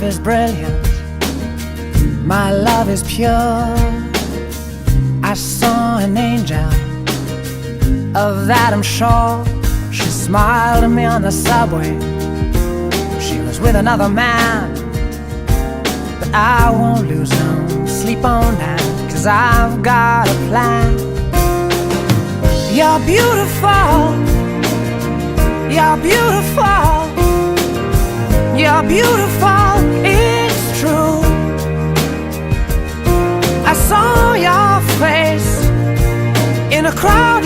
is brilliant, my love is pure. I saw an angel, of that I'm sure. She smiled at me on the subway. She was with another man, but I won't lose no sleep on that, 'cause I've got a plan. You're beautiful, you're beautiful, you're beautiful, it's true. I saw your face in a crowd